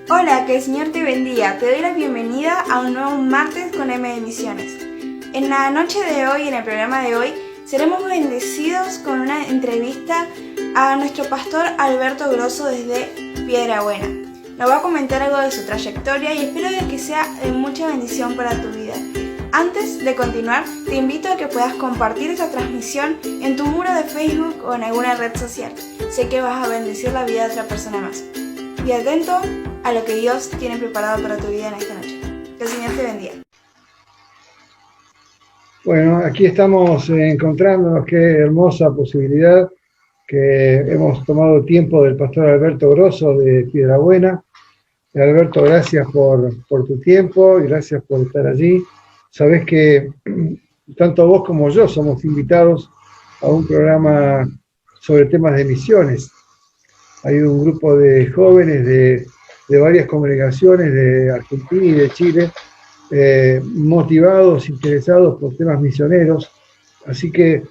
Hola, que el Señor te bendiga. Te doy la bienvenida a un nuevo martes con M de Misiones. En la noche de hoy, en el programa de hoy, seremos bendecidos con una entrevista a nuestro pastor Alberto Grosso desde Piedrabuena. Nos va a comentar algo de su trayectoria y espero que sea de mucha bendición para tu vida. Antes de continuar, te invito a que puedas compartir esta transmisión en tu muro de Facebook o en alguna red social. Sé que vas a bendecir la vida de otra persona más. Y atento a lo que Dios tiene preparado para tu vida en esta noche. Que el Señor te bendiga. Bueno, aquí estamos encontrándonos, qué hermosa posibilidad que hemos tomado tiempo del pastor Alberto Grosso de Piedrabuena. Alberto, gracias por tu tiempo y gracias por estar allí. Sabés que tanto vos como yo somos invitados a un programa sobre temas de misiones. Hay un grupo de jóvenes de varias congregaciones de Argentina y de Chile, motivados, interesados por temas misioneros. Así que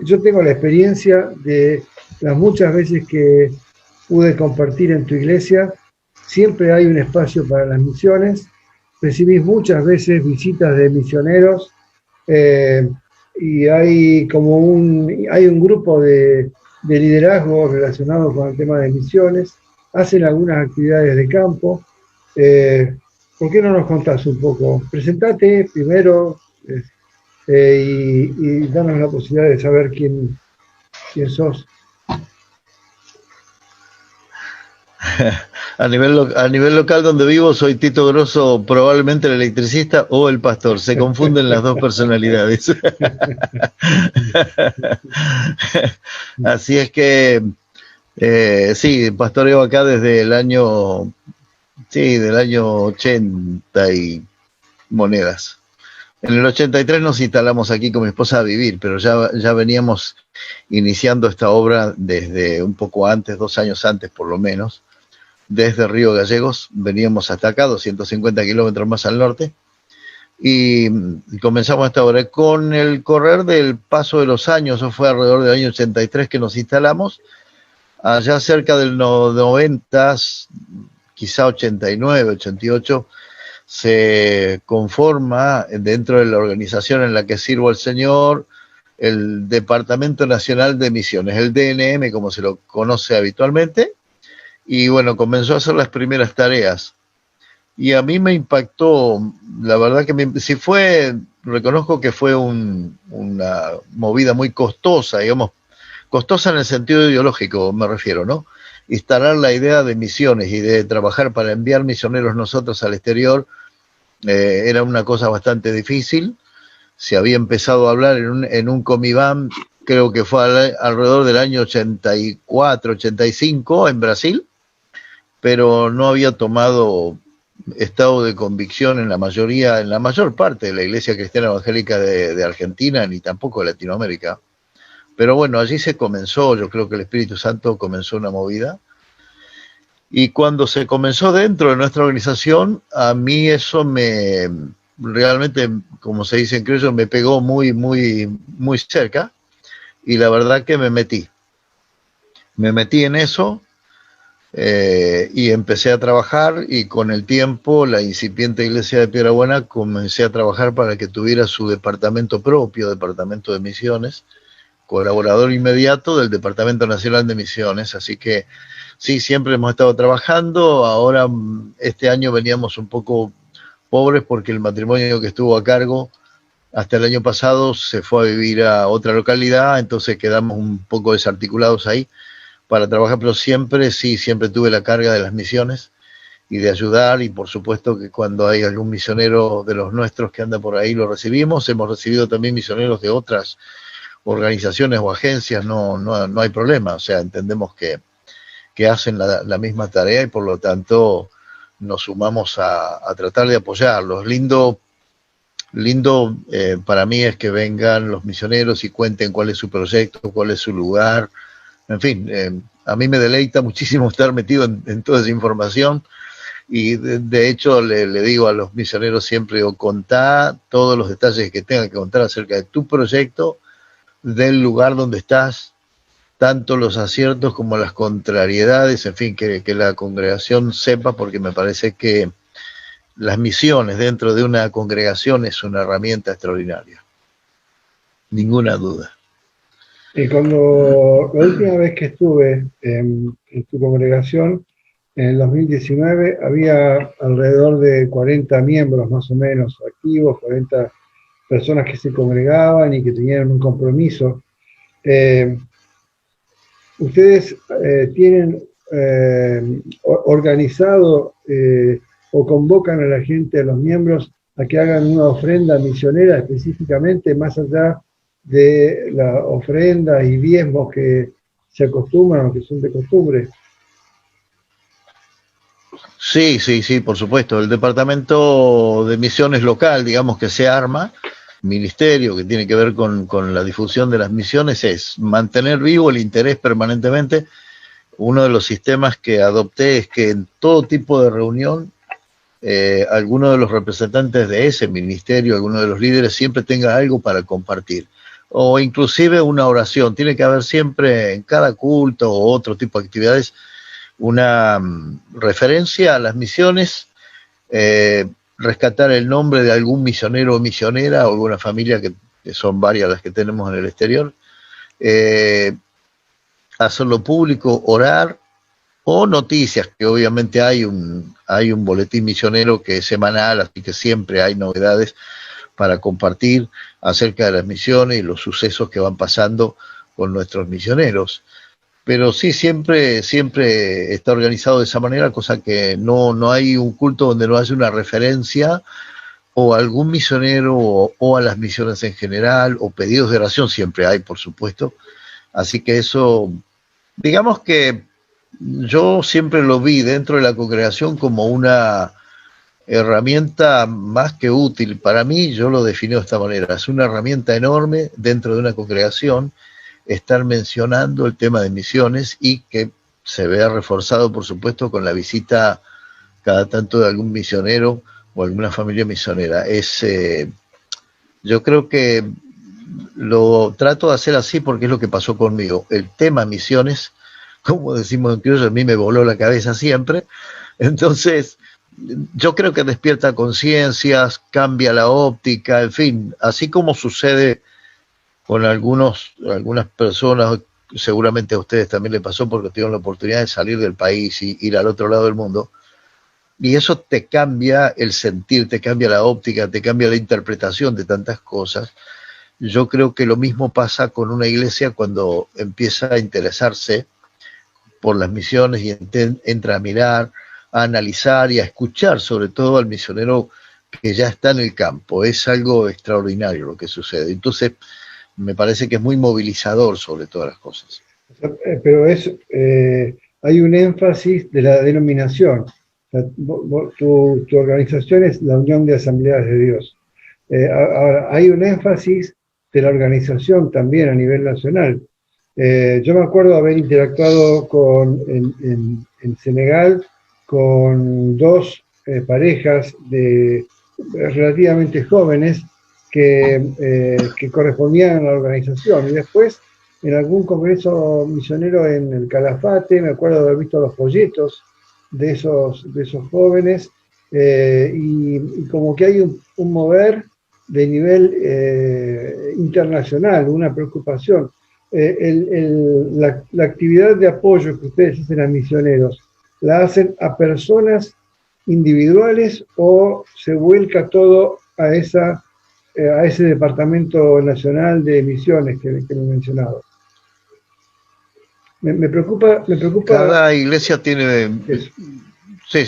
yo tengo la experiencia de las muchas veces que pude compartir en tu iglesia, siempre hay un espacio para las misiones, recibís muchas veces visitas de misioneros y hay un grupo de liderazgo relacionado con el tema de misiones, hacen algunas actividades de campo. ¿Por qué no nos contás un poco? Presentate primero y danos la posibilidad de saber quién sos. A nivel local donde vivo soy Tito Grosso, probablemente el electricista o el pastor. Se confunden las dos personalidades. Así es que sí, pastoreo acá desde el año 80 y monedas. En el 83 nos instalamos aquí con mi esposa a vivir, pero ya veníamos iniciando esta obra desde un poco antes, 2 años antes por lo menos. Desde Río Gallegos veníamos hasta acá, 250 kilómetros más al norte, y comenzamos esta obra. Con el correr del paso de los años, eso fue alrededor del año 83 que nos instalamos, allá cerca del 90, quizá 89, 88, se conforma dentro de la organización en la que sirvo al Señor el Departamento Nacional de Misiones, el DNM como se lo conoce habitualmente. Y bueno, comenzó a hacer las primeras tareas. Y a mí me impactó, la verdad que reconozco que fue una movida muy costosa, digamos, costosa en el sentido ideológico me refiero, ¿no? Instalar la idea de misiones y de trabajar para enviar misioneros nosotros al exterior era una cosa bastante difícil. Se había empezado a hablar en un Comibam, creo que fue alrededor del año 84, 85 en Brasil, pero no había tomado estado de convicción en la mayor parte de la Iglesia Cristiana Evangélica de Argentina, ni tampoco de Latinoamérica. Pero bueno, allí se comenzó, yo creo que el Espíritu Santo comenzó una movida. Y cuando se comenzó dentro de nuestra organización, a mí eso realmente, como se dice en criollo, me pegó muy, muy, muy cerca. Y la verdad que me metí en eso. Y empecé a trabajar, y con el tiempo la incipiente iglesia de Piedrabuena comencé a trabajar para que tuviera su departamento propio, departamento de misiones, colaborador inmediato del Departamento Nacional de Misiones. Así que sí, siempre hemos estado trabajando. Ahora este año veníamos un poco pobres porque el matrimonio que estuvo a cargo hasta el año pasado se fue a vivir a otra localidad, entonces quedamos un poco desarticulados ahí para trabajar, pero siempre tuve la carga de las misiones y de ayudar, y por supuesto que cuando hay algún misionero de los nuestros que anda por ahí lo recibimos. Hemos recibido también misioneros de otras organizaciones o agencias, no hay problema, o sea, entendemos que hacen la misma tarea y por lo tanto nos sumamos a tratar de apoyarlos. Lindo para mí es que vengan los misioneros y cuenten cuál es su proyecto, cuál es su lugar. En fin, a mí me deleita muchísimo estar metido en toda esa información, y de hecho le digo a los misioneros siempre, contá todos los detalles que tengan que contar acerca de tu proyecto, del lugar donde estás, tanto los aciertos como las contrariedades, en fin, que la congregación sepa, porque me parece que las misiones dentro de una congregación es una herramienta extraordinaria, ninguna duda. Y cuando la última vez que estuve en tu congregación, en el 2019, había alrededor de 40 miembros más o menos activos, 40 personas que se congregaban y que tenían un compromiso. ¿Ustedes tienen organizado o convocan a la gente, a los miembros, a que hagan una ofrenda misionera específicamente, más allá de la ofrenda y diezmos que se acostumbran o que son de costumbre? Sí, por supuesto. El departamento de misiones local, digamos, que se arma, ministerio que tiene que ver con la difusión de las misiones, es mantener vivo el interés permanentemente. Uno de los sistemas que adopté es que en todo tipo de reunión, alguno de los representantes de ese ministerio, alguno de los líderes, siempre tenga algo para compartir, o inclusive una oración. Tiene que haber siempre en cada culto o otro tipo de actividades una referencia a las misiones, rescatar el nombre de algún misionero o misionera o alguna familia, que son varias las que tenemos en el exterior, hacerlo público, orar, o noticias, que obviamente hay un boletín misionero que es semanal, así que siempre hay novedades para compartir acerca de las misiones y los sucesos que van pasando con nuestros misioneros. Pero sí, siempre está organizado de esa manera, cosa que no hay un culto donde no haya una referencia o algún misionero o a las misiones en general, o pedidos de oración, siempre hay, por supuesto. Así que eso, digamos que yo siempre lo vi dentro de la congregación como una herramienta más que útil. Para mí, yo lo defino de esta manera: es una herramienta enorme dentro de una congregación estar mencionando el tema de misiones, y que se vea reforzado, por supuesto, con la visita cada tanto de algún misionero o alguna familia misionera. Yo creo que lo trato de hacer así porque es lo que pasó conmigo. El tema misiones, como decimos en criollo, a mí me voló la cabeza siempre. Entonces, yo creo que despierta conciencias, cambia la óptica, en fin, así como sucede con algunas personas. Seguramente a ustedes también les pasó, porque tuvieron la oportunidad de salir del país y ir al otro lado del mundo, y eso te cambia el sentir, te cambia la óptica, te cambia la interpretación de tantas cosas. Yo creo que lo mismo pasa con una iglesia cuando empieza a interesarse por las misiones y entra a mirar, a analizar y a escuchar, sobre todo al misionero que ya está en el campo. Es algo extraordinario lo que sucede. Entonces, me parece que es muy movilizador sobre todas las cosas. Pero hay un énfasis de la denominación. Tu organización es la Unión de Asambleas de Dios. Ahora, hay un énfasis de la organización también a nivel nacional. Yo me acuerdo haber interactuado en Senegal con dos parejas relativamente jóvenes que correspondían a la organización, y después en algún congreso misionero en el Calafate me acuerdo de haber visto los folletos de esos jóvenes, y como que hay un mover de nivel internacional, una preocupación. La actividad de apoyo que ustedes hacen a misioneros, ¿la hacen a personas individuales o se vuelca todo a ese Departamento Nacional de Misiones que me he mencionado? Me preocupa. Cada iglesia tiene... Eso. Sí.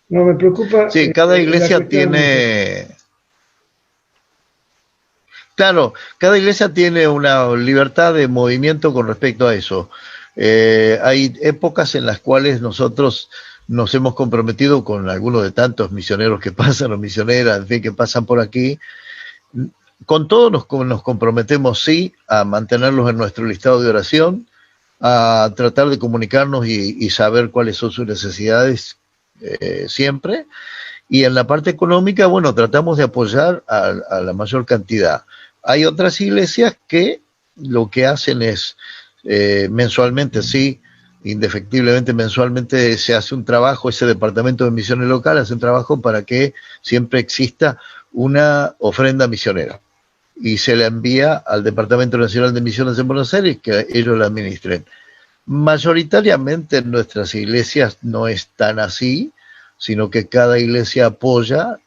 No, me preocupa. Sí, cada iglesia tiene... Claro, cada iglesia tiene una libertad de movimiento con respecto a eso. Hay épocas en las cuales nosotros nos hemos comprometido con algunos de tantos misioneros que pasan, o misioneras, en fin, que pasan por aquí. Con todos nos comprometemos, sí, a mantenerlos en nuestro listado de oración, a tratar de comunicarnos y saber cuáles son sus necesidades siempre. Y en la parte económica, bueno, tratamos de apoyar a la mayor cantidad. Hay otras iglesias que lo que hacen es mensualmente sí, indefectiblemente mensualmente se hace un trabajo, ese departamento de misiones local hace un trabajo para que siempre exista una ofrenda misionera y se la envía al Departamento Nacional de Misiones en Buenos Aires que ellos la administren. Mayoritariamente en nuestras iglesias no es tan así, sino que cada iglesia apoya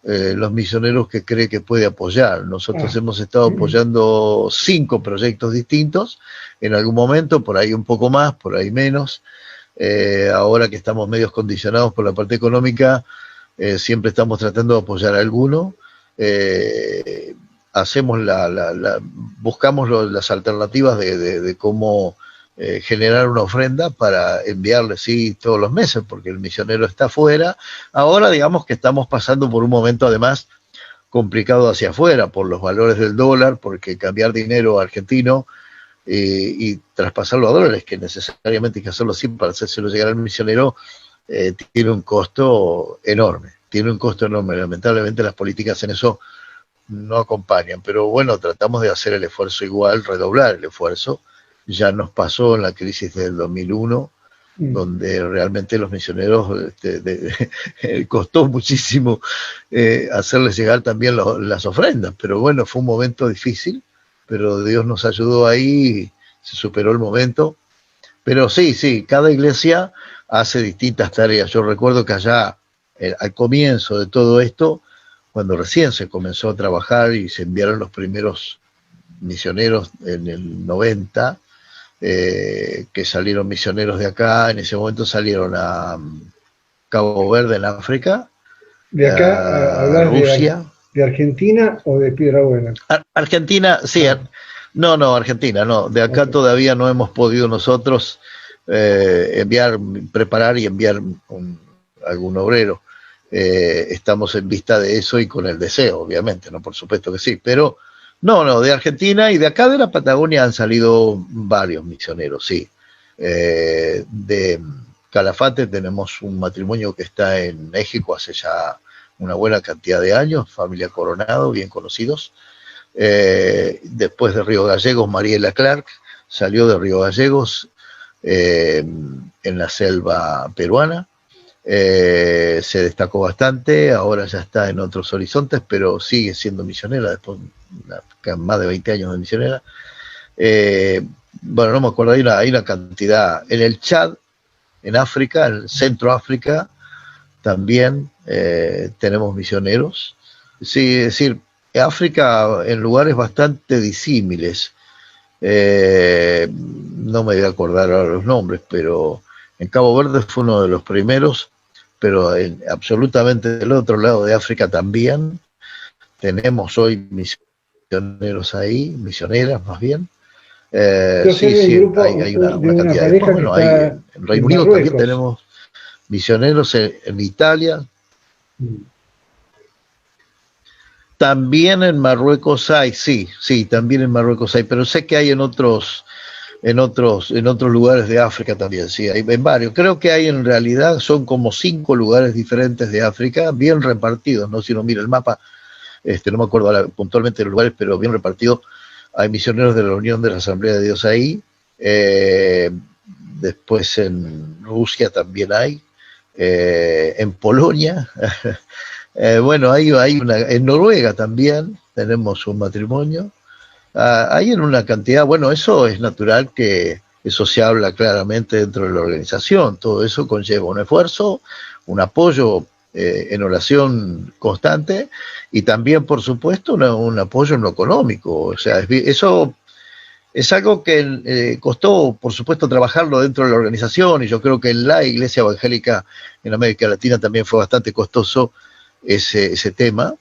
los misioneros que cree que puede apoyar. Nosotros hemos estado apoyando 5 proyectos distintos, en algún momento, por ahí un poco más, por ahí menos. Ahora que estamos medios condicionados por la parte económica, siempre estamos tratando de apoyar a alguno. Hacemos buscamos las alternativas de cómo generar una ofrenda para enviarle, sí, todos los meses, porque el misionero está afuera. Ahora digamos que estamos pasando por un momento además complicado hacia afuera, por los valores del dólar, porque cambiar dinero argentino y traspasarlo a dólares, que necesariamente hay que hacerlo así para hacérselo llegar al misionero, tiene un costo enorme, lamentablemente las políticas en eso no acompañan, pero bueno, tratamos de hacer el esfuerzo igual, redoblar el esfuerzo. Ya nos pasó en la crisis del 2001, donde realmente los misioneros costó muchísimo hacerles llegar también las ofrendas, pero bueno, fue un momento difícil, pero Dios nos ayudó ahí, se superó el momento. Pero sí, cada iglesia hace distintas tareas. Yo recuerdo que allá, al comienzo de todo esto, cuando recién se comenzó a trabajar y se enviaron los primeros misioneros en el 90, que salieron misioneros de acá, en ese momento salieron a Cabo Verde en África, de acá a Rusia. ¿De Argentina o de Piedrabuena? Argentina, sí, no, Argentina, no, de acá todavía no hemos podido nosotros preparar y enviar algún obrero. Estamos en vista de eso y con el deseo, obviamente, no, por supuesto que sí, pero no, de Argentina y de acá de la Patagonia han salido varios misioneros, sí. De Calafate tenemos un matrimonio que está en México hace ya una buena cantidad de años, familia Coronado, bien conocidos. Después de Río Gallegos, Mariela Clark salió de Río Gallegos en la selva peruana. Se destacó bastante, ahora ya está en otros horizontes, pero sigue siendo misionera, después más de 20 años de misionera. Bueno, no me acuerdo, hay una cantidad. En el Chad, en África, en Centro África, también tenemos misioneros. Sí, es decir, África en lugares bastante disímiles. No me voy a acordar ahora los nombres, pero en Cabo Verde fue uno de los primeros, pero absolutamente del otro lado de África también. Tenemos hoy misioneros ahí, misioneras más bien. Sí, hay una cantidad de después, bueno, en Reino Unido también tenemos misioneros en Italia. También en Marruecos hay, sí, también en Marruecos hay, pero sé que hay en otros lugares de África también, sí, hay en varios. Creo que hay en realidad, son como 5 lugares diferentes de África, bien repartidos, ¿no? Si uno mira el mapa, no me acuerdo ahora puntualmente de los lugares, pero bien repartidos. Hay misioneros de la Unión de la Asamblea de Dios ahí. Después en Rusia también hay. En Polonia. Bueno, hay en Noruega también tenemos un matrimonio. Hay en una cantidad, bueno, eso es natural, que eso se habla claramente dentro de la organización. Todo eso conlleva un esfuerzo, un apoyo en oración constante y también, por supuesto, un apoyo en lo económico. O sea, eso es algo que costó, por supuesto, trabajarlo dentro de la organización, y yo creo que en la Iglesia Evangélica en América Latina también fue bastante costoso ese tema,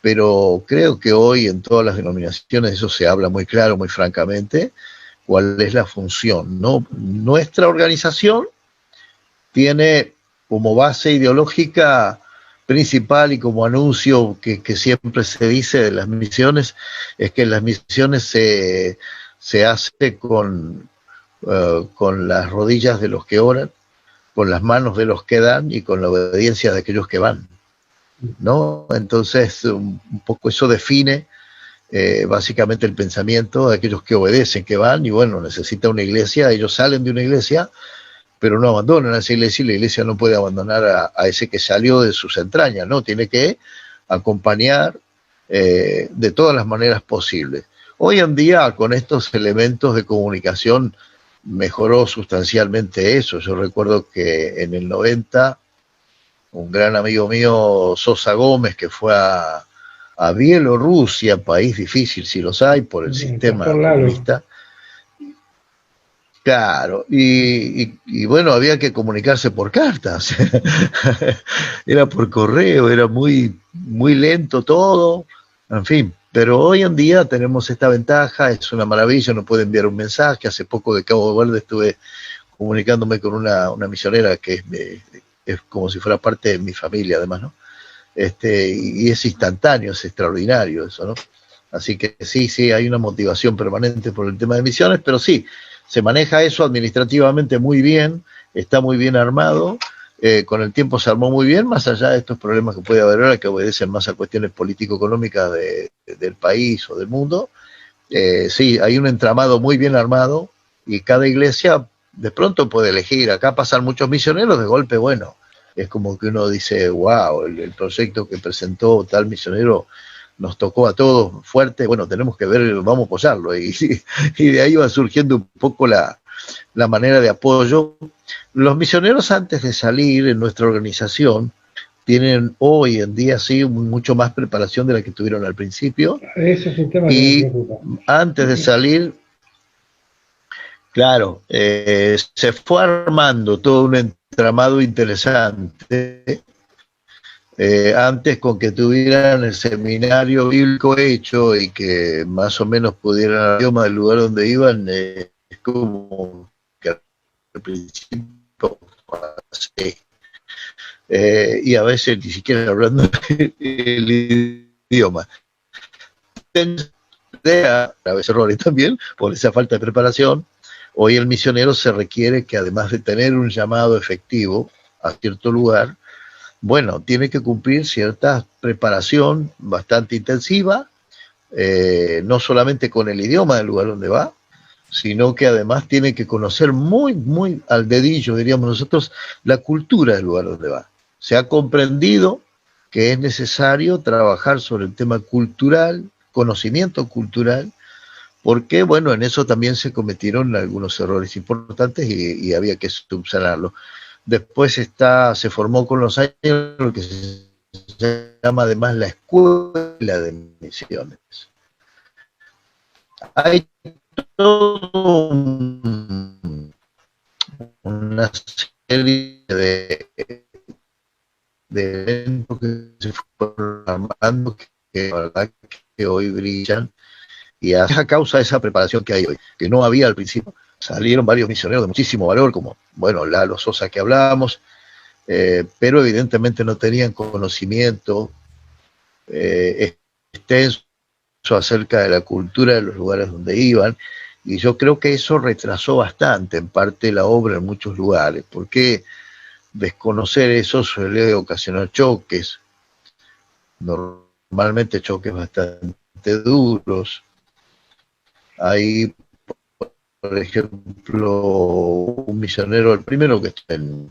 pero creo que hoy en todas las denominaciones eso se habla muy claro, muy francamente, cuál es la función, ¿no? Nuestra organización tiene como base ideológica principal y como anuncio que siempre se dice de las misiones, es que las misiones se hace con las rodillas de los que oran, con las manos de los que dan y con la obediencia de aquellos que van, ¿no? Entonces un poco eso define básicamente el pensamiento de aquellos que obedecen, que van, y bueno, necesita una iglesia, ellos salen de una iglesia, pero no abandonan a esa iglesia, y la iglesia no puede abandonar a ese que salió de sus entrañas, ¿no? Tiene que acompañar de todas las maneras posibles. Hoy en día, con estos elementos de comunicación, mejoró sustancialmente eso. Yo recuerdo que en el 90, un gran amigo mío, Sosa Gómez, que fue a Bielorrusia, país difícil si los hay, por el sistema comunista. Claro, y bueno, había que comunicarse por cartas, era por correo, era muy, muy lento todo, en fin. Pero hoy en día tenemos esta ventaja, es una maravilla, uno puede enviar un mensaje. Hace poco de Cabo Verde estuve comunicándome con una misionera que es como si fuera parte de mi familia además, ¿no? Y es instantáneo, es extraordinario eso, ¿no? Así que sí, hay una motivación permanente por el tema de misiones, pero sí, se maneja eso administrativamente muy bien, está muy bien armado, con el tiempo se armó muy bien, más allá de estos problemas que puede haber ahora, que obedecen más a cuestiones político-económicas del país o del mundo. Sí, hay un entramado muy bien armado, y cada iglesia de pronto puede elegir. Acá pasan muchos misioneros, de golpe, bueno, es como que uno dice, wow, el proyecto que presentó tal misionero nos tocó a todos fuerte, bueno, tenemos que ver, vamos a apoyarlo, y de ahí va surgiendo un poco la manera de apoyo. Los misioneros, antes de salir en nuestra organización, tienen hoy en día sí mucho más preparación de la que tuvieron al principio. Ese es un tema y que me preocupa. Antes de salir, claro, se fue armando todo un entramado interesante. Antes, con que tuvieran el seminario bíblico hecho y que más o menos pudieran el idioma del lugar donde iban, es como que al principio así. Y a veces ni siquiera hablando el idioma. A veces errores también, por esa falta de preparación. Hoy el misionero se requiere que, además de tener un llamado efectivo a cierto lugar, bueno, tiene que cumplir cierta preparación bastante intensiva, no solamente con el idioma del lugar donde va, sino que además tiene que conocer muy, muy al dedillo, diríamos nosotros, la cultura del lugar donde va. Se ha comprendido que es necesario trabajar sobre el tema cultural, conocimiento cultural, porque, bueno, en eso también se cometieron algunos errores importantes y había que subsanarlo. Después se formó con los años lo que se llama además la Escuela de Misiones. Hay todo una serie de eventos que se fueron armando, que la verdad que hoy brillan, y a causa de esa preparación que hay hoy, que no había al principio. Salieron varios misioneros de muchísimo valor, como, bueno, Lalo Sosa que hablábamos, pero evidentemente no tenían conocimiento extenso acerca de la cultura de los lugares donde iban, y yo creo que eso retrasó bastante en parte la obra en muchos lugares, porque desconocer eso suele ocasionar choques, normalmente choques bastante duros. Hay, por ejemplo, un misionero, el primero que está en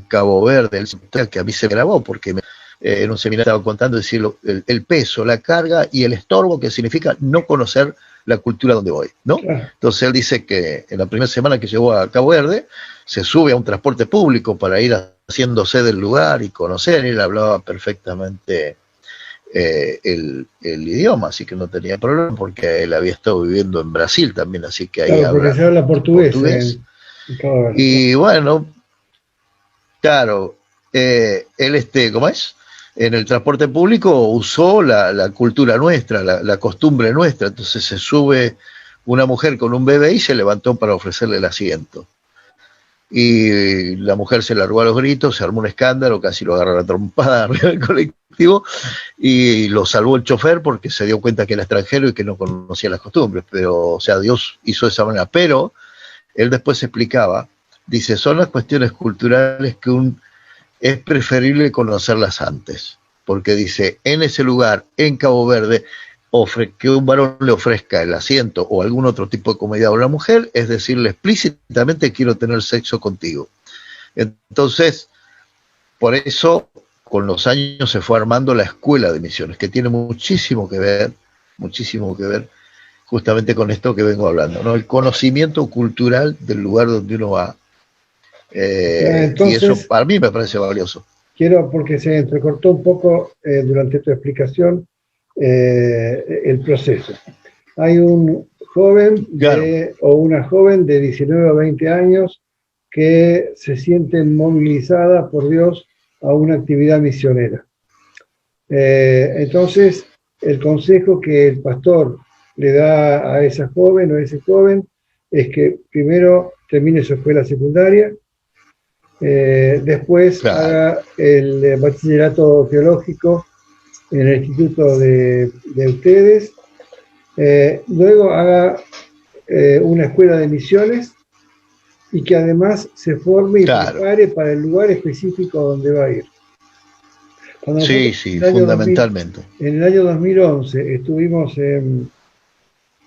Cabo Verde, que a mí se me grabó porque en un seminario estaba contando el peso, la carga y el estorbo que significa no conocer la cultura donde voy, ¿no? Claro. Entonces él dice que en la primera semana que llegó a Cabo Verde se sube a un transporte público para ir haciéndose del lugar y conocer, y él hablaba perfectamente el idioma, así que no tenía problema, porque él había estado viviendo en Brasil también, así que ahí porque se habla portugués. Y bueno, claro, él ¿cómo es? En el transporte público usó la cultura nuestra, la costumbre nuestra. Entonces se sube una mujer con un bebé y se levantó para ofrecerle el asiento. Y la mujer se largó a los gritos, se armó un escándalo, casi lo agarra la trompada arriba del colectivo, y lo salvó el chofer porque se dio cuenta que era extranjero y que no conocía las costumbres. Pero, o sea, Dios hizo de esa manera. Pero él después explicaba, dice, son las cuestiones culturales que es preferible conocerlas antes, porque dice, en ese lugar, en Cabo Verde, que un varón le ofrezca el asiento o algún otro tipo de comodidad a una mujer es decirle explícitamente quiero tener sexo contigo. Entonces, por eso con los años se fue armando la escuela de misiones, que tiene muchísimo que ver justamente con esto que vengo hablando, ¿no? El conocimiento cultural del lugar donde uno va. Entonces, y eso para mí me parece valioso. Quiero, porque se entrecortó un poco durante tu explicación, el proceso. Hay un joven o una joven de 19 o 20 años que se siente movilizada por Dios a una actividad misionera. Entonces, el consejo que el pastor le da a esa joven o a ese joven es que primero termine su escuela secundaria, después haga el bachillerato teológico en el instituto de ustedes, luego haga una escuela de misiones y que además se forme y prepare para el lugar específico donde va a ir. Sí, fundamentalmente. En el año 2011 estuvimos en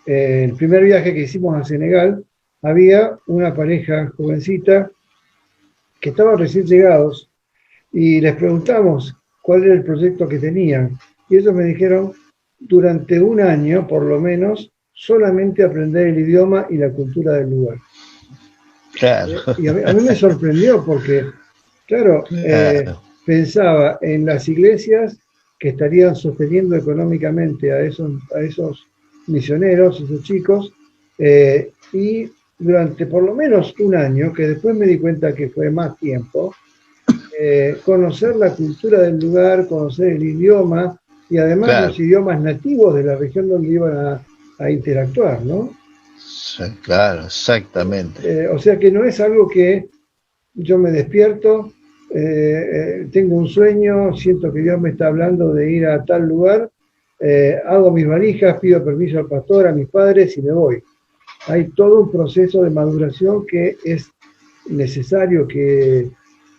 el primer viaje que hicimos a Senegal. Había una pareja jovencita que estaban recién llegados y les preguntamos cuál era el proyecto que tenían. Y ellos me dijeron, durante un año, por lo menos, solamente aprender el idioma y la cultura del lugar. Claro. Y a mí me sorprendió porque, claro, pensaba en las iglesias que estarían sosteniendo económicamente a esos misioneros, esos chicos, y durante por lo menos un año, que después me di cuenta que fue más tiempo, conocer la cultura del lugar, conocer el idioma y además los idiomas nativos de la región donde iban a interactuar, ¿no? Sí, claro, exactamente. O sea que no es algo que yo me despierto, tengo un sueño, siento que Dios me está hablando de ir a tal lugar, hago mis valijas, pido permiso al pastor, a mis padres y me voy. Hay todo un proceso de maduración que es necesario que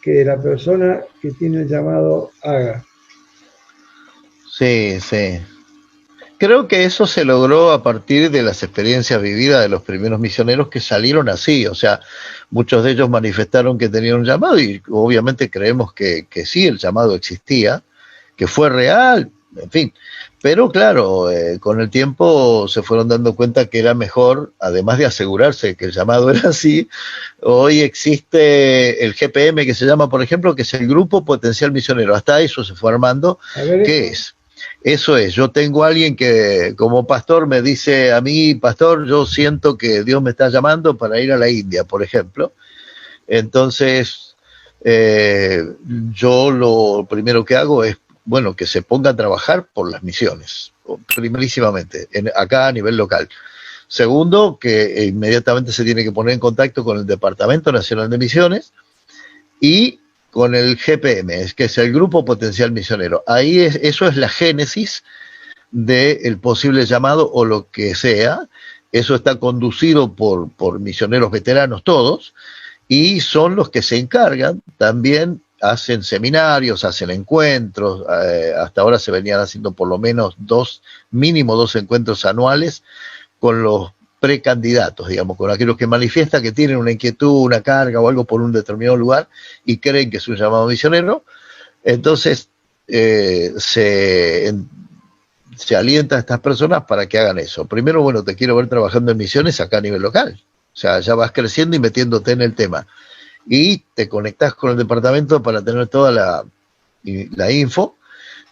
la persona que tiene el llamado haga. Sí, sí. Creo que eso se logró a partir de las experiencias vividas de los primeros misioneros que salieron así, o sea, muchos de ellos manifestaron que tenían un llamado y obviamente creemos que sí, el llamado existía, que fue real, en fin, pero claro, con el tiempo se fueron dando cuenta que era mejor, además de asegurarse que el llamado era así, hoy existe el GPM que se llama, por ejemplo, que es el Grupo Potencial Misionero, hasta eso se fue armando, ¿qué es? Eso es, yo tengo a alguien que como pastor me dice a mí, pastor, yo siento que Dios me está llamando para ir a la India, por ejemplo. Entonces, yo lo primero que hago es, bueno, que se ponga a trabajar por las misiones, primerísimamente, acá a nivel local. Segundo, que inmediatamente se tiene que poner en contacto con el Departamento Nacional de Misiones y con el GPM, que es el Grupo Potencial Misionero. Ahí eso es la génesis del posible llamado o lo que sea. Eso está conducido por misioneros veteranos todos y son los que se encargan, también hacen seminarios, hacen encuentros, hasta ahora se venían haciendo por lo menos mínimo dos encuentros anuales con los precandidatos, digamos, con aquellos que manifiestan que tienen una inquietud, una carga o algo por un determinado lugar y creen que es un llamado misionero. Entonces se alienta a estas personas para que hagan eso. Primero, bueno, te quiero ver trabajando en misiones acá a nivel local. O sea, ya vas creciendo y metiéndote en el tema. Y te conectás con el departamento para tener toda la info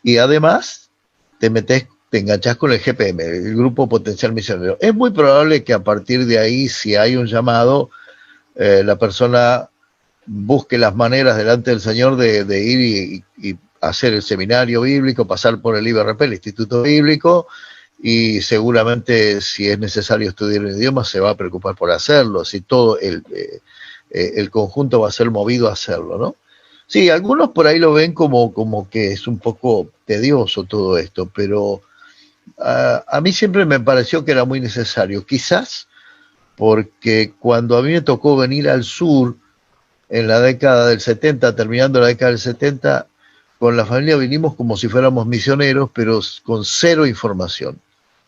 y además te enganchás con el GPM, el Grupo Potencial Misionero. Es muy probable que a partir de ahí, si hay un llamado, la persona busque las maneras delante del Señor de ir y hacer el seminario bíblico, pasar por el IBRP, el Instituto Bíblico, y seguramente si es necesario estudiar el idioma se va a preocupar por hacerlo, si todo el conjunto va a ser movido a hacerlo, ¿no? Sí, algunos por ahí lo ven como que es un poco tedioso todo esto, pero a mí siempre me pareció que era muy necesario, quizás porque cuando a mí me tocó venir al sur en la década del 70, terminando la década del 70, con la familia vinimos como si fuéramos misioneros, pero con cero información.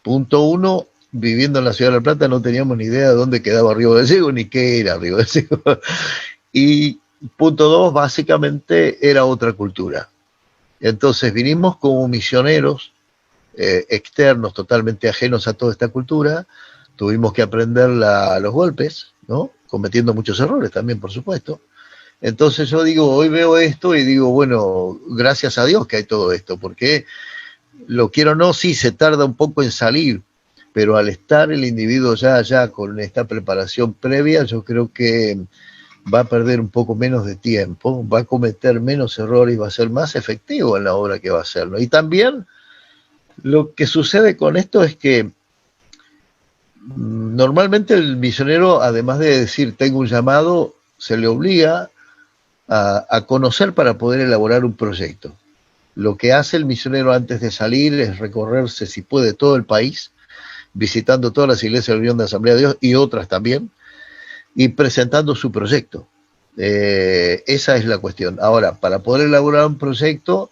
Punto uno, viviendo en la ciudad de La Plata no teníamos ni idea de dónde quedaba Río Gallegos ni qué era Río Gallegos. Y punto dos, básicamente era otra cultura. Entonces vinimos como misioneros externos, totalmente ajenos a toda esta cultura. Tuvimos que aprenderla a los golpes, ¿no? Cometiendo muchos errores también, por supuesto. Entonces yo digo, hoy veo esto y digo, bueno, gracias a Dios que hay todo esto, porque lo quiero o no, sí, se tarda un poco en salir, pero al estar el individuo ya con esta preparación previa, yo creo que va a perder un poco menos de tiempo, va a cometer menos errores y va a ser más efectivo en la obra que va a hacer, ¿no? Y también lo que sucede con esto es que normalmente el misionero, además de decir tengo un llamado, se le obliga a conocer para poder elaborar un proyecto. Lo que hace el misionero antes de salir es recorrerse, si puede, todo el país, visitando todas las iglesias de la Unión de Asamblea de Dios y otras también, y presentando su proyecto. Esa es la cuestión. Ahora, para poder elaborar un proyecto,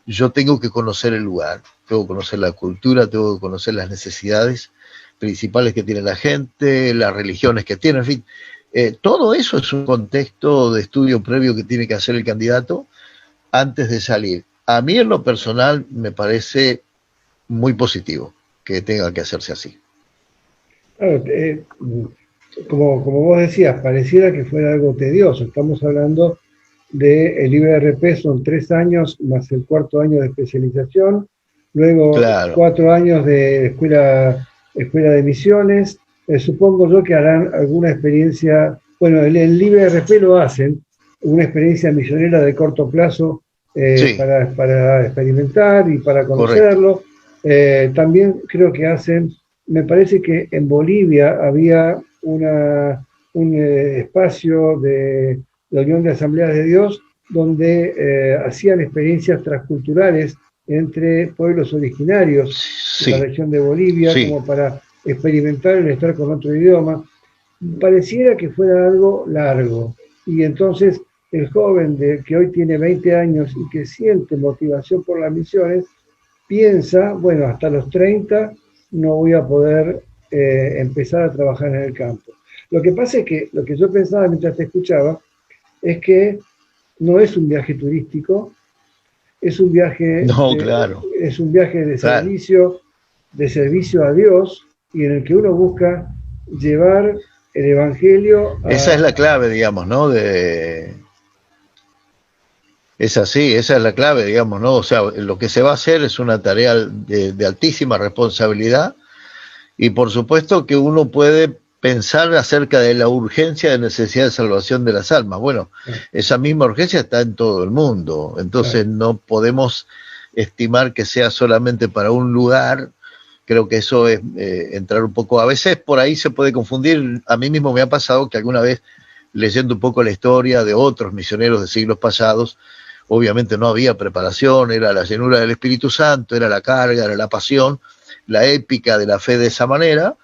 yo tengo que conocer el lugar, tengo que conocer la cultura, tengo que conocer las necesidades principales que tiene la gente, las religiones que tiene, en fin. Todo eso es un contexto de estudio previo que tiene que hacer el candidato antes de salir. A mí en lo personal me parece muy positivo que tenga que hacerse así. Claro, como vos decías, pareciera que fuera algo tedioso. Estamos hablando del IBRP, son 3 años más el 4º año de especialización, luego Claro. 4 años de escuela de misiones. Supongo yo que harán alguna experiencia, bueno, el IBRP lo hacen, una experiencia misionera de corto plazo Sí. para experimentar y para conocerlo. También creo que hacen, me parece que en Bolivia había un espacio de la Unión de Asambleas de Dios donde hacían experiencias transculturales entre pueblos originarios Sí. de la región de Bolivia, Sí. como para experimentar el estar con otro idioma. Pareciera que fuera algo largo, y entonces el joven que hoy tiene 20 años y que siente motivación por las misiones, piensa, bueno, hasta los 30 no voy a poder empezar a trabajar en el campo. Lo que pasa es que lo que yo pensaba mientras te escuchaba es que no es un viaje turístico, es un viaje, Claro. es un viaje de servicio a Dios, y en el que uno busca llevar el evangelio a... Esa es la clave, digamos, ¿no? Es así, esa es la clave, digamos, ¿no? O sea, lo que se va a hacer es una tarea de altísima responsabilidad, y por supuesto que uno puede pensar acerca de la urgencia de necesidad de salvación de las almas. Bueno, esa misma urgencia está en todo el mundo, entonces no podemos estimar que sea solamente para un lugar. Creo que eso es entrar un poco, a veces por ahí se puede confundir. A mí mismo me ha pasado que alguna vez, leyendo un poco la historia de otros misioneros de siglos pasados, obviamente no había preparación, era la llenura del Espíritu Santo, era la carga, era la pasión, la épica de la fe de esa manera,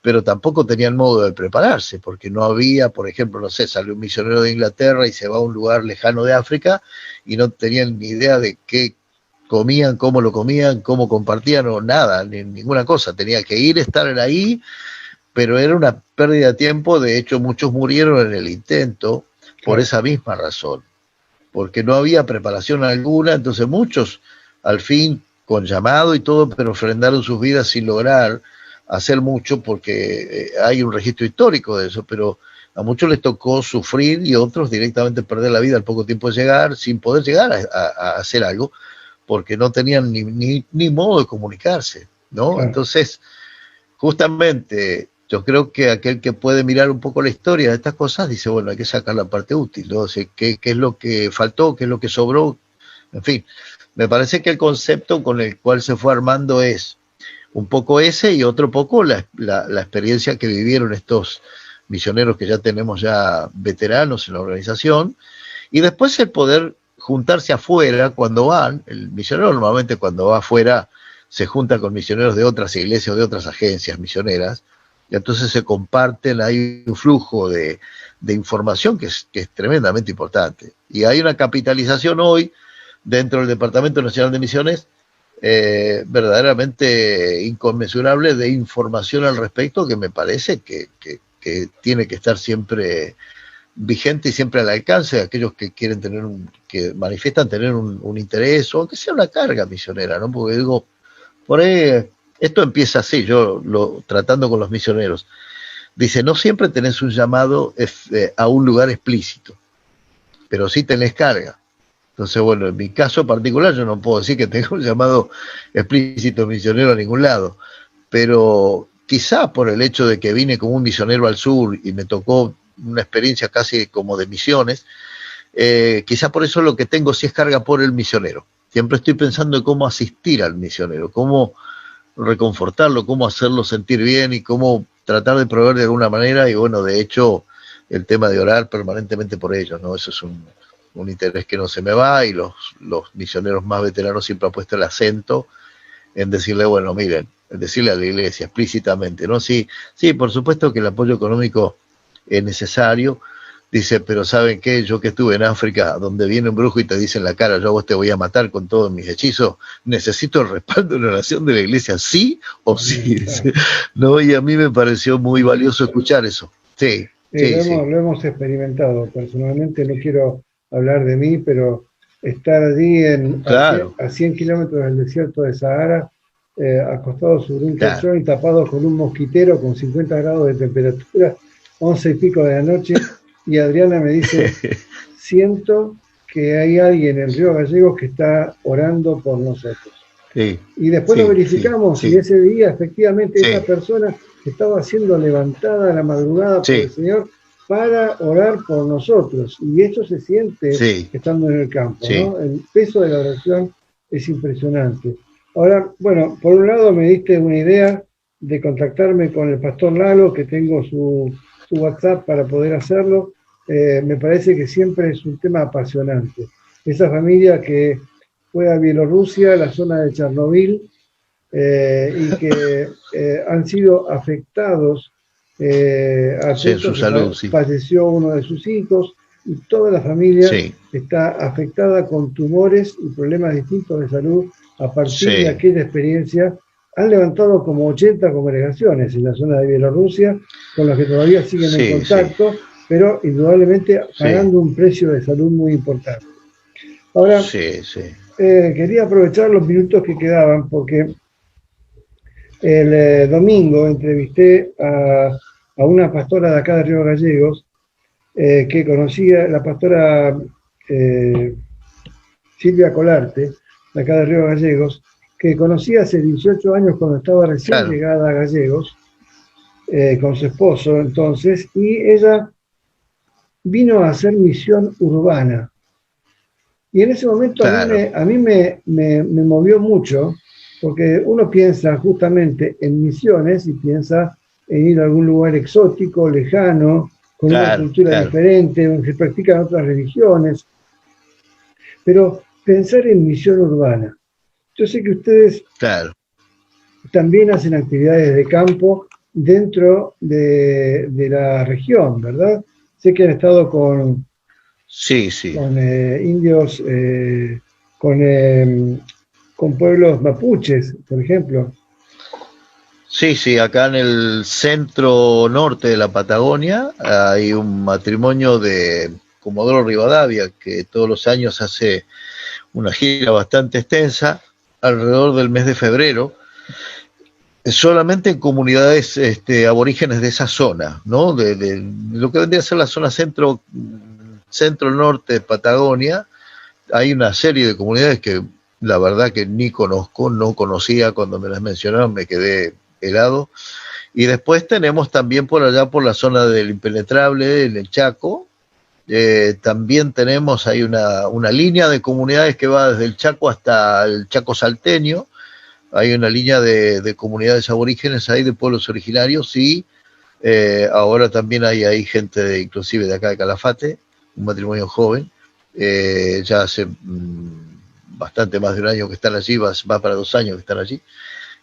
pero tampoco tenían modo de prepararse, porque no había, por ejemplo, no sé, sale un misionero de Inglaterra y se va a un lugar lejano de África y no tenían ni idea de qué comían, cómo lo comían, cómo compartían o nada, ninguna cosa. Tenía que ir, estar ahí, pero era una pérdida de tiempo. De hecho, muchos murieron en el intento por esa misma razón, porque no había preparación alguna. Entonces muchos, al fin, con llamado y todo, pero ofrendaron sus vidas sin lograr hacer mucho, porque hay un registro histórico de eso, pero a muchos les tocó sufrir y otros directamente perder la vida al poco tiempo de llegar, sin poder llegar a hacer algo, porque no tenían ni modo de comunicarse, ¿no? Claro. Entonces, justamente, yo creo que aquel que puede mirar un poco la historia de estas cosas dice, bueno, hay que sacar la parte útil, ¿no? O sea, ¿qué es lo que faltó? ¿Qué es lo que sobró? En fin, me parece que el concepto con el cual se fue armando es un poco ese, y otro poco la experiencia que vivieron estos misioneros que ya tenemos ya veteranos en la organización, y después el poder juntarse afuera cuando van. El misionero normalmente cuando va afuera se junta con misioneros de otras iglesias o de otras agencias misioneras, y entonces se comparten, hay un flujo de información que es tremendamente importante, y hay una capitalización hoy dentro del Departamento Nacional de Misiones verdaderamente inconmensurable de información al respecto, que me parece que tiene que estar siempre vigente y siempre al alcance de aquellos que quieren tener que manifiestan tener un interés, o aunque sea una carga misionera, ¿no? Porque digo, por ahí, esto empieza así, tratando con los misioneros. Dice, no siempre tenés un llamado a un lugar explícito, pero sí tenés carga. Entonces, bueno, en mi caso particular yo no puedo decir que tengo un llamado explícito misionero a ningún lado, pero quizá por el hecho de que vine como un misionero al sur y me tocó una experiencia casi como de misiones, quizá por eso lo que tengo sí es carga por el misionero. Siempre estoy pensando en cómo asistir al misionero, cómo reconfortarlo, cómo hacerlo sentir bien y cómo tratar de proveer de alguna manera. Y bueno, de hecho, el tema de orar permanentemente por ellos, ¿no? Eso es un interés que no se me va, y los misioneros más veteranos siempre han puesto el acento en decirle, bueno, miren, decirle a la iglesia explícitamente, ¿no? Sí, por supuesto que el apoyo económico es necesario. Dice, pero ¿saben qué? Yo que estuve en África, donde viene un brujo y te dice en la cara, yo a vos te voy a matar con todos mis hechizos, necesito el respaldo de la oración de la iglesia, ¿sí o sí? Dice, no, y a mí me pareció muy valioso escuchar eso. Sí, lo hemos experimentado. Personalmente no quiero hablar de mí, pero estar allí a 100 kilómetros del desierto de Sahara, acostados sobre un colchón y tapados con un mosquitero con 50 grados de temperatura, 11 y pico de la noche, y Adriana me dice, siento que hay alguien en Río Gallegos que está orando por nosotros. Sí, y después lo verificamos, y ese día efectivamente esa persona estaba siendo levantada a la madrugada por el Señor para orar por nosotros, y esto se siente estando en el campo, ¿no? El peso de la oración es impresionante. Ahora, bueno, por un lado me diste una idea de contactarme con el pastor Lalo, que tengo su WhatsApp para poder hacerlo. Me parece que siempre es un tema apasionante. Esa familia que fue a Bielorrusia, la zona de Chernobyl, y que han sido afectados a su salud, falleció uno de sus hijos, y toda la familia está afectada con tumores y problemas distintos de salud a partir de aquella experiencia. Han levantado como 80 congregaciones en la zona de Bielorrusia, con las que todavía siguen en contacto, pero indudablemente pagando un precio de salud muy importante. Ahora, quería aprovechar los minutos que quedaban, porque el domingo entrevisté a una pastora de acá de Río Gallegos, que conocía, la pastora Silvia Colarte, de acá de Río Gallegos, que conocí hace 18 años cuando estaba recién llegada a Gallegos, con su esposo entonces, y ella vino a hacer misión urbana. Y en ese momento a mí me movió mucho, porque uno piensa justamente en misiones y piensa en ir a algún lugar exótico, lejano, con una cultura diferente, donde se practican otras religiones, pero pensar en misión urbana. Yo sé que ustedes también hacen actividades de campo dentro de la región, ¿verdad? Sé que han estado con indios, con pueblos mapuches, por ejemplo. Sí, acá en el centro norte de la Patagonia hay un matrimonio de Comodoro Rivadavia que todos los años hace una gira bastante extensa alrededor del mes de febrero, solamente en comunidades aborígenes de esa zona, ¿no? De lo que vendría a ser la zona centro-norte de Patagonia. Hay una serie de comunidades que la verdad que ni conozco, no conocía, cuando me las mencionaron me quedé helado. Y después tenemos también por allá, por la zona del Impenetrable, en el Chaco, también tenemos, hay una línea de comunidades que va desde el Chaco hasta el Chaco salteño. Hay una línea de comunidades aborígenes ahí, de pueblos originarios, y ahora también hay gente inclusive de acá de Calafate, un matrimonio joven, ya hace bastante más de un año que están allí, va para 2 años que están allí.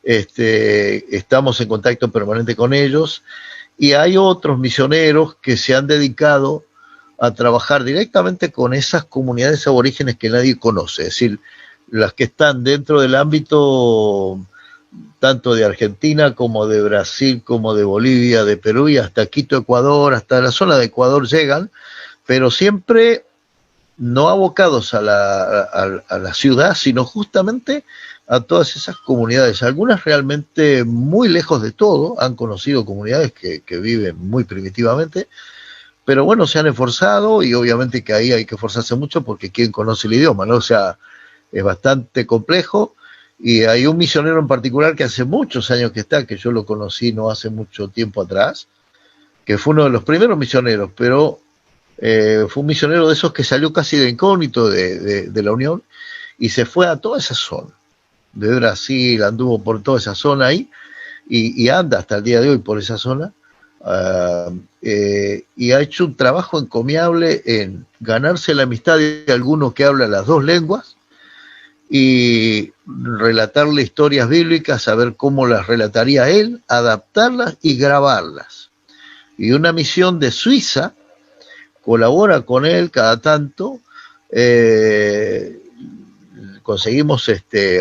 Estamos en contacto permanente con ellos, y hay otros misioneros que se han dedicado a trabajar directamente con esas comunidades aborígenes que nadie conoce, es decir, las que están dentro del ámbito tanto de Argentina como de Brasil, como de Bolivia, de Perú y hasta Quito, Ecuador, hasta la zona de Ecuador llegan, pero siempre no abocados a la ciudad, sino justamente a todas esas comunidades, algunas realmente muy lejos de todo, han conocido comunidades que viven muy primitivamente, pero bueno, se han esforzado y obviamente que ahí hay que esforzarse mucho porque quien conoce el idioma, ¿no? O sea, es bastante complejo y hay un misionero en particular que hace muchos años que está, que yo lo conocí no hace mucho tiempo atrás, que fue uno de los primeros misioneros, pero fue un misionero de esos que salió casi de incógnito de la Unión y se fue a toda esa zona de Brasil, anduvo por toda esa zona ahí y anda hasta el día de hoy por esa zona y ha hecho un trabajo encomiable en ganarse la amistad de alguno que habla las dos lenguas y relatarle historias bíblicas, saber cómo las relataría él, adaptarlas y grabarlas. Y una misión de Suiza colabora con él cada tanto, conseguimos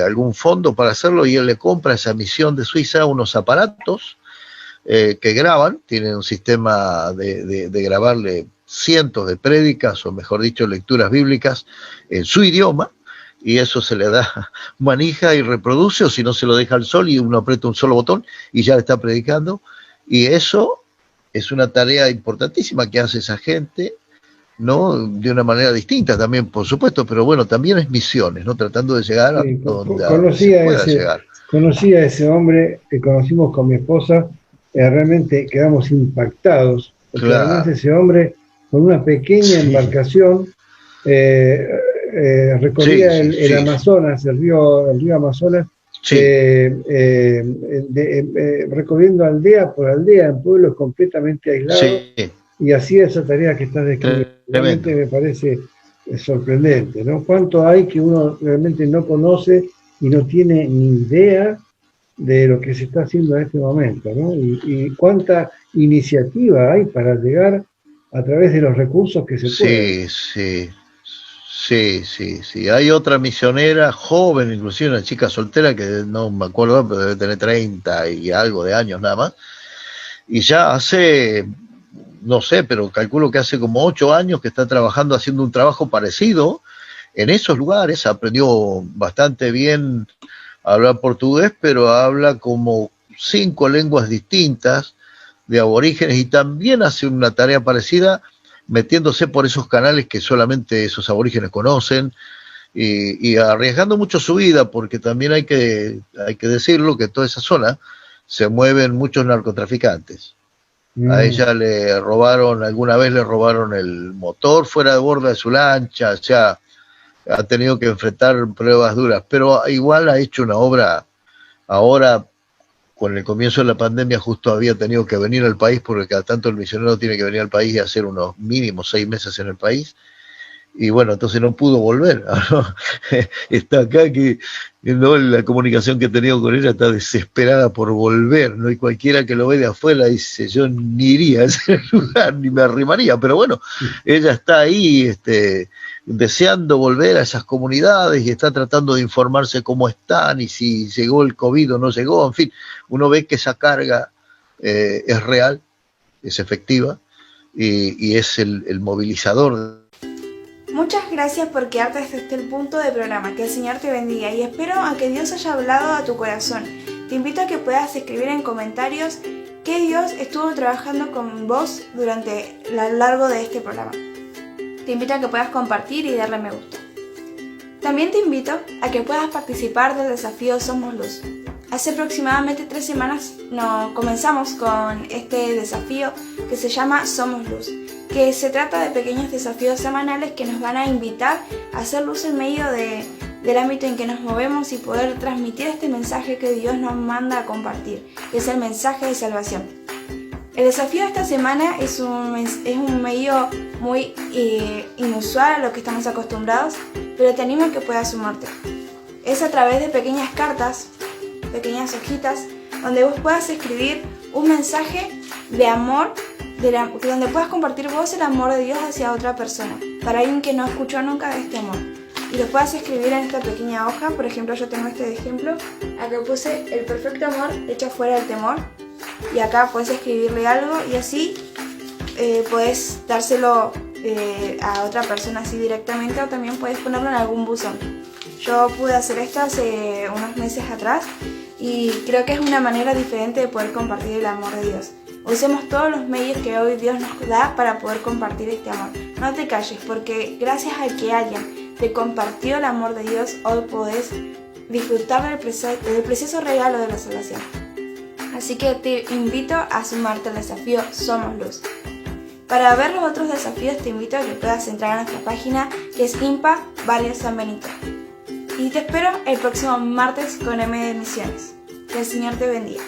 algún fondo para hacerlo y él le compra a esa misión de Suiza unos aparatos que graban, tienen un sistema de grabarle cientos de prédicas o mejor dicho lecturas bíblicas en su idioma y eso se le da manija y reproduce o si no se lo deja al sol y uno aprieta un solo botón y ya le está predicando y eso es una tarea importantísima que hace esa gente, ¿no? De una manera distinta también, por supuesto, pero bueno, también es misiones, ¿no? Tratando de llegar a donde se pueda llegar. Conocí a ese hombre, que conocimos con mi esposa, realmente quedamos impactados, porque Claro. además ese hombre, con una pequeña embarcación, recorría el Amazonas, el río Amazonas, recorriendo aldea por aldea en pueblos completamente aislados y hacía esa tarea que estás describiendo. Realmente me parece sorprendente, ¿no? Cuánto hay que uno realmente no conoce y no tiene ni idea de lo que se está haciendo en este momento, ¿no? Y cuánta iniciativa hay para llegar a través de los recursos que se pueden. Sí. Hay otra misionera joven, inclusive una chica soltera que no me acuerdo, pero debe tener 30 y algo de años nada más. Y ya hace, no sé, pero calculo que hace como 8 años que está trabajando, haciendo un trabajo parecido en esos lugares. Aprendió bastante bien a hablar portugués, pero habla como 5 lenguas distintas de aborígenes y también hace una tarea parecida metiéndose por esos canales que solamente esos aborígenes conocen y arriesgando mucho su vida, porque también hay que decirlo, que en toda esa zona se mueven muchos narcotraficantes. A ella alguna vez le robaron el motor fuera de borda de su lancha, o sea, ha tenido que enfrentar pruebas duras, pero igual ha hecho una obra. Ahora, con el comienzo de la pandemia, justo había tenido que venir al país, porque cada tanto el misionero tiene que venir al país y hacer unos mínimos 6 meses en el país, y bueno, entonces no pudo volver. Está acá que ¿no? La comunicación que he tenido con ella está desesperada por volver, ¿no? Y cualquiera que lo ve de afuera dice, yo ni iría a ese lugar, ni me arrimaría, pero bueno, ella está ahí, deseando volver a esas comunidades y está tratando de informarse cómo están y si llegó el COVID o no llegó, en fin, uno ve que esa carga es real, es efectiva y es el movilizador. Muchas gracias por quedarte hasta este punto del programa, que el Señor te bendiga y espero a que Dios haya hablado a tu corazón. Te invito a que puedas escribir en comentarios qué Dios estuvo trabajando con vos durante lo largo de este programa. Te invito a que puedas compartir y darle me gusta. También te invito a que puedas participar del desafío Somos Luz. Hace aproximadamente 3 semanas comenzamos con este desafío que se llama Somos Luz, que se trata de pequeños desafíos semanales que nos van a invitar a hacer luz en medio del ámbito en que nos movemos y poder transmitir este mensaje que Dios nos manda a compartir, que es el mensaje de salvación. El desafío de esta semana es un medio muy inusual a lo que estamos acostumbrados, pero te animo a que puedas sumarte. Es a través de pequeñas cartas, pequeñas hojitas, donde vos puedas escribir un mensaje de amor, donde puedas compartir vos el amor de Dios hacia otra persona, para alguien que no escuchó nunca de este amor. y los puedas escribir en esta pequeña hoja. Por ejemplo, yo tengo este de ejemplo. Acá puse el perfecto amor hecho fuera del temor. Y acá puedes escribirle algo y así puedes dárselo a otra persona así directamente, o también puedes ponerlo en algún buzón. Yo pude hacer esto hace unos meses atrás y creo que es una manera diferente de poder compartir el amor de Dios. Usemos todos los medios que hoy Dios nos da para poder compartir este amor. No te calles, porque gracias a que alguien te compartió el amor de Dios, hoy podés disfrutar del precioso regalo de la salvación. Así que te invito a sumarte al desafío Somos Luz. Para ver los otros desafíos te invito a que puedas entrar a nuestra página, que es IMPA Barrio San Benito. Y te espero el próximo martes con M de Misiones. Que el Señor te bendiga.